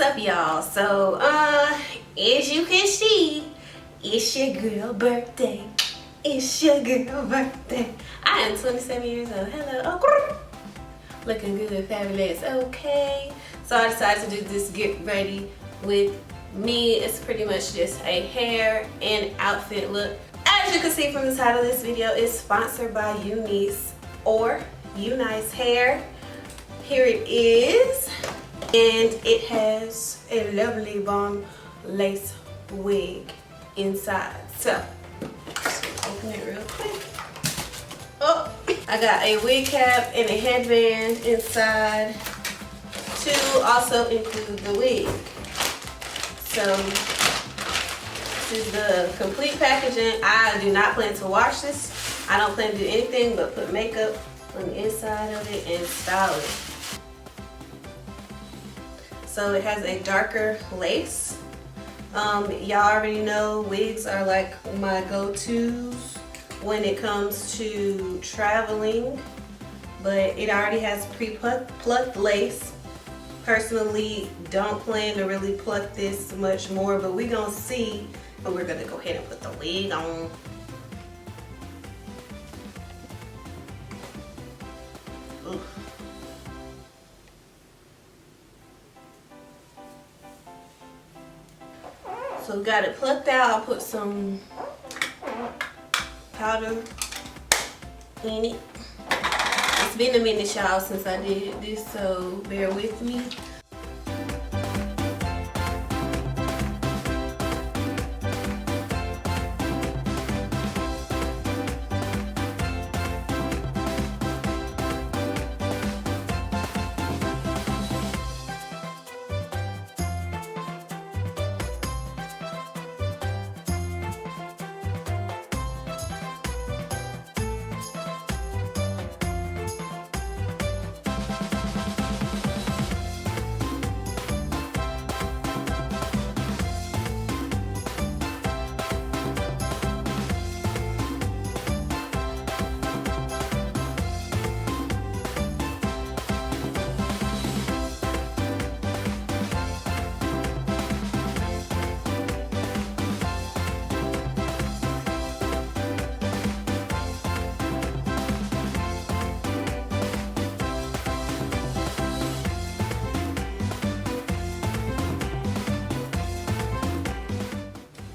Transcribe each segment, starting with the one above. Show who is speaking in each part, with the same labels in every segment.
Speaker 1: up, y'all? So as you can see, it's your girl birthday. It's your girl birthday. I am 27 years old. Hello. Oh, looking good, fabulous. Okay, so I decided to do this get ready with me. It's pretty much just a hair and outfit look. As you can see from the title of this video, it's sponsored by UNice or UNice Hair. Here it is, and it has a lovely bomb lace wig inside. So open it real quick. Oh, I got a wig cap and a headband inside to also include the wig. So this is the complete packaging. I do not plan to wash this. I don't plan to do anything but put makeup on the inside of it and style it. So it has a darker lace. Y'all already know wigs are like my go-tos when it comes to traveling, but it already has pre-plucked lace. Personally, don't plan to really pluck this much more, but we're gonna see. But we're gonna go ahead and put the wig on. Ooh. So got it plucked out. I'll put some powder in it. It's been a minute, y'all, since I did this, so bear with me.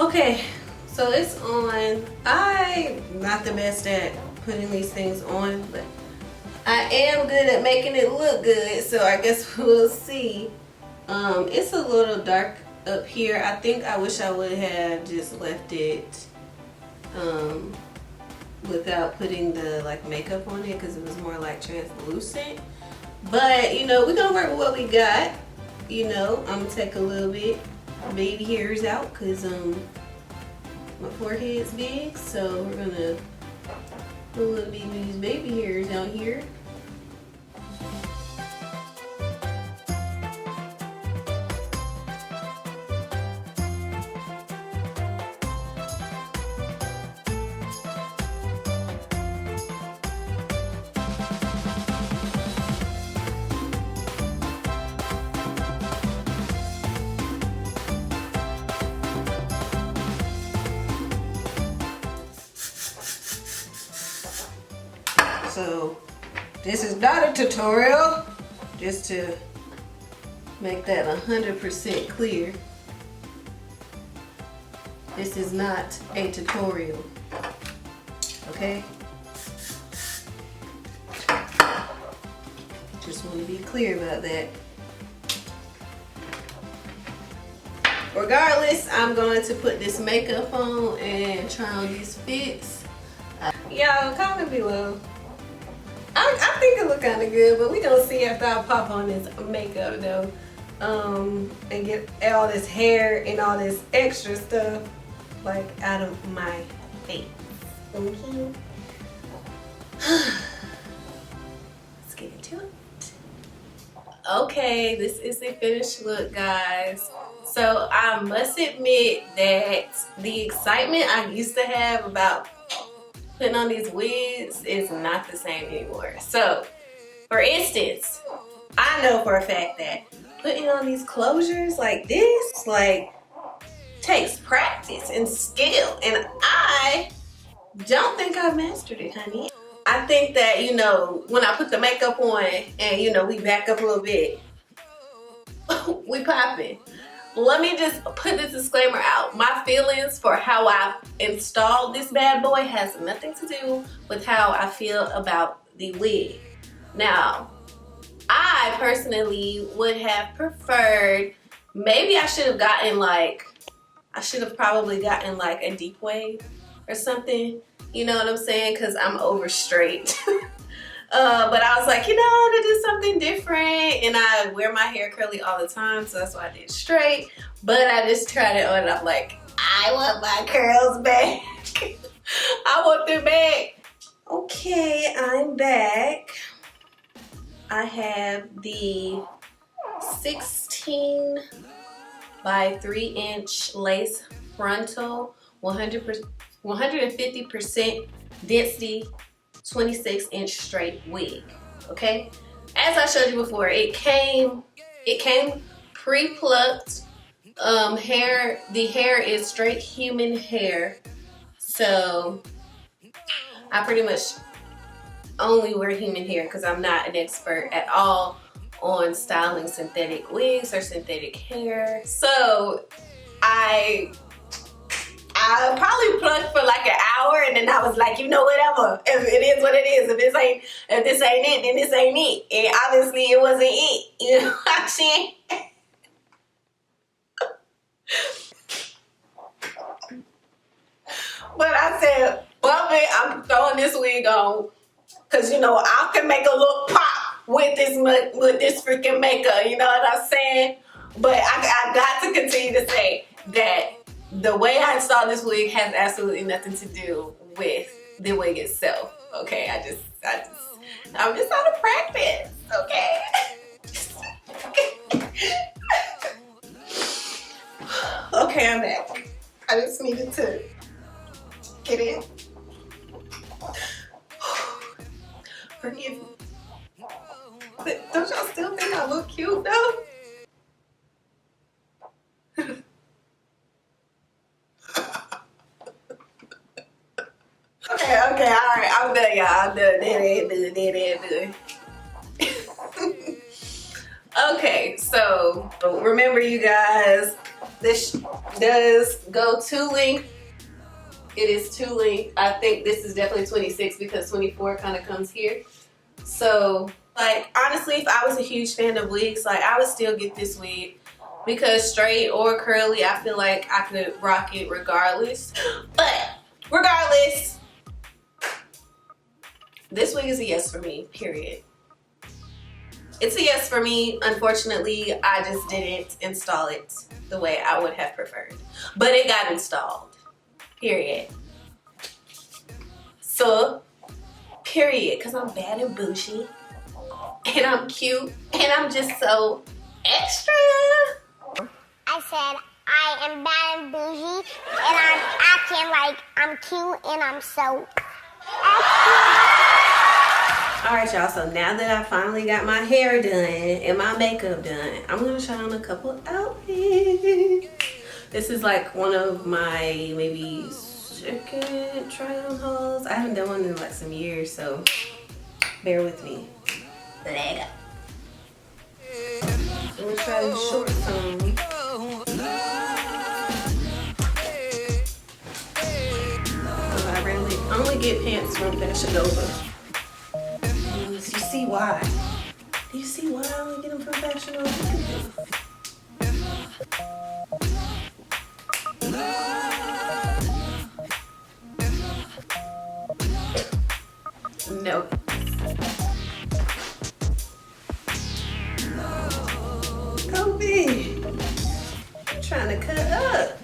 Speaker 1: Okay, so it's on. I'm not the best at putting these things on, but I am good at making it look good, so I guess we'll see. It's a little dark up here. I think I wish I would have just left it without putting the makeup on it, because it was more like translucent. But you know, we're gonna work with what we got. You know, I'm gonna take a little bit baby hairs out because my forehead's big, so we're gonna put a little bit of these baby hairs out here. So this is not a tutorial, just to make that 100% clear. This is not a tutorial, okay? Just want to be clear about that. Regardless, I'm going to put this makeup on and try on these fits. Y'all, comment below. I think it look kind of good, but we gonna see after I pop on this makeup though, and get all this hair and all this extra stuff out of my face. Okay. Let's get into it. Okay, this is the finished look, guys. So I must admit that the excitement I used to have about putting on these wigs is not the same anymore. So, for instance, I know for a fact that putting on these closures like this, like, takes practice and skill, and I don't think I've mastered it, honey. I think that, you know, when I put the makeup on and, you know, we back up a little bit, we popping. Let me just put this disclaimer out. My feelings for how I installed this bad boy has nothing to do with how I feel about the wig. Now, I personally would have preferred, maybe I should have gotten like, I should have probably gotten like a deep wave or something. You know what I'm saying? Because I'm over straight. But I was like, you know, to do something different, and I wear my hair curly all the time, so that's why I did straight. But I just tried it on, and I'm like, I want my curls back. I want them back. Okay, I'm back. I have the 16 by 3 inch lace frontal, 150% density, 26-inch straight wig. Okay, as I showed you before, it came pre-plucked. Hair, the hair is straight human hair, so I pretty much only wear human hair because I'm not an expert at all on styling synthetic wigs or synthetic hair. So I probably plucked for like an hour, and then I was like, you know, whatever. If it is what it is. If this ain't it, then this ain't it. And obviously it wasn't it. You know what I'm saying? But I said, well, man, I'm throwing this wig on, cause you know I can make a look pop with this freaking makeup. You know what I'm saying? But I got to continue to say that the way I installed this wig has absolutely nothing to do with the wig itself. Okay, I'm just out of practice. Okay. Okay, I'm back. I just needed to get in. Forgive me. But don't y'all still think I look cute though? Okay, alright, I'm done, y'all. I'm done. Okay, so remember, you guys, this does go 2 length. It is 2 length. I think this is definitely 26 because 24 kind of comes here. So, like, honestly, if I was a huge fan of wigs, like, I would still get this wig because straight or curly, I feel like I could rock it regardless. But regardless, this wig is a yes for me, period. It's a yes for me. Unfortunately, I just didn't install it the way I would have preferred. But it got installed, period. So, period, because I'm bad and bougie, and I'm cute, and I'm just so extra.
Speaker 2: I said, I am bad and bougie, and I'm acting like I'm cute, and I'm so extra.
Speaker 1: Alright, y'all, so now that I finally got my hair done and my makeup done, I'm going to try on a couple outfits. This is like one of my maybe second try-on hauls. I haven't done one in like some years, so bear with me. Leg up. I'm going to try this short song. I only get pants from Fashion Nova. You see why? Do you see why I only get them from Fashion Nova? Nope. Go big. I'm trying to cut up.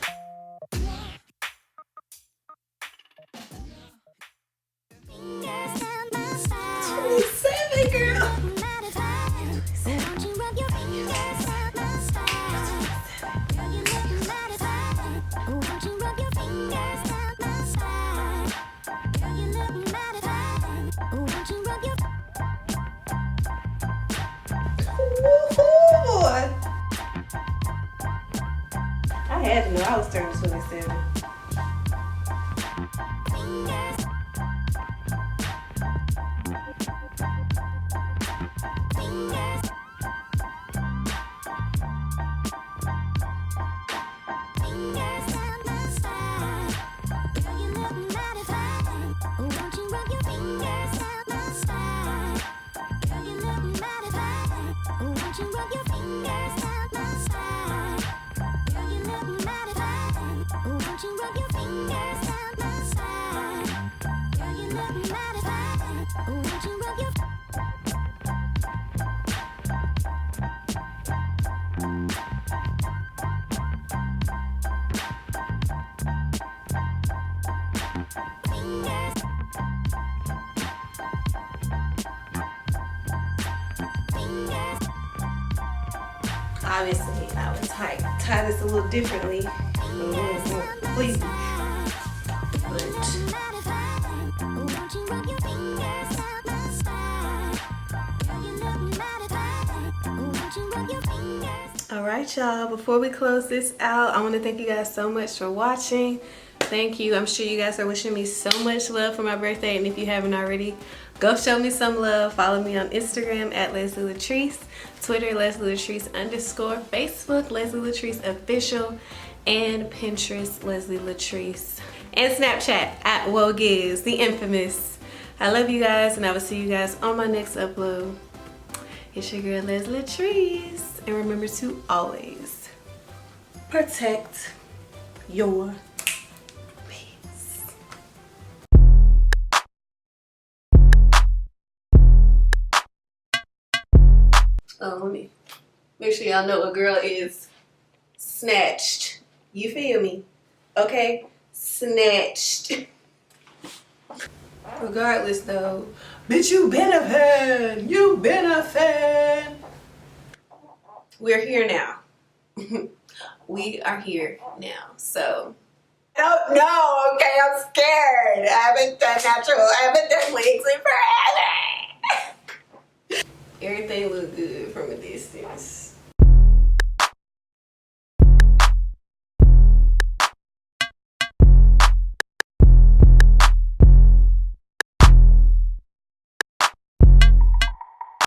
Speaker 1: 27, girl. Woohoo! had to know I was turning 27. Obviously, I would tie this a little differently, a little more pleasing. Alright y'all, before we close this out, I want to thank you guys so much for watching. Thank you. I'm sure you guys are wishing me so much love for my birthday, and if you haven't already, go show me some love. Follow me on Instagram at Leslie LATRICE, Twitter Leslie LATRICE _, Facebook Leslie LATRICE official, and Pinterest Leslie LATRICE, and Snapchat at WoGiz, the infamous. I love you guys, and I will see you guys on my next upload. It's your girl Leslie LATRICE, and remember to always protect your peace. Let me make sure y'all know a girl is snatched. You feel me? Okay? Snatched. Regardless though, bitch, you been a fan. You been a fan. We're here now. We are here now. So I don't know. Okay, I'm scared. I haven't done natural. I haven't done wigs in forever. Everything look good from a distance.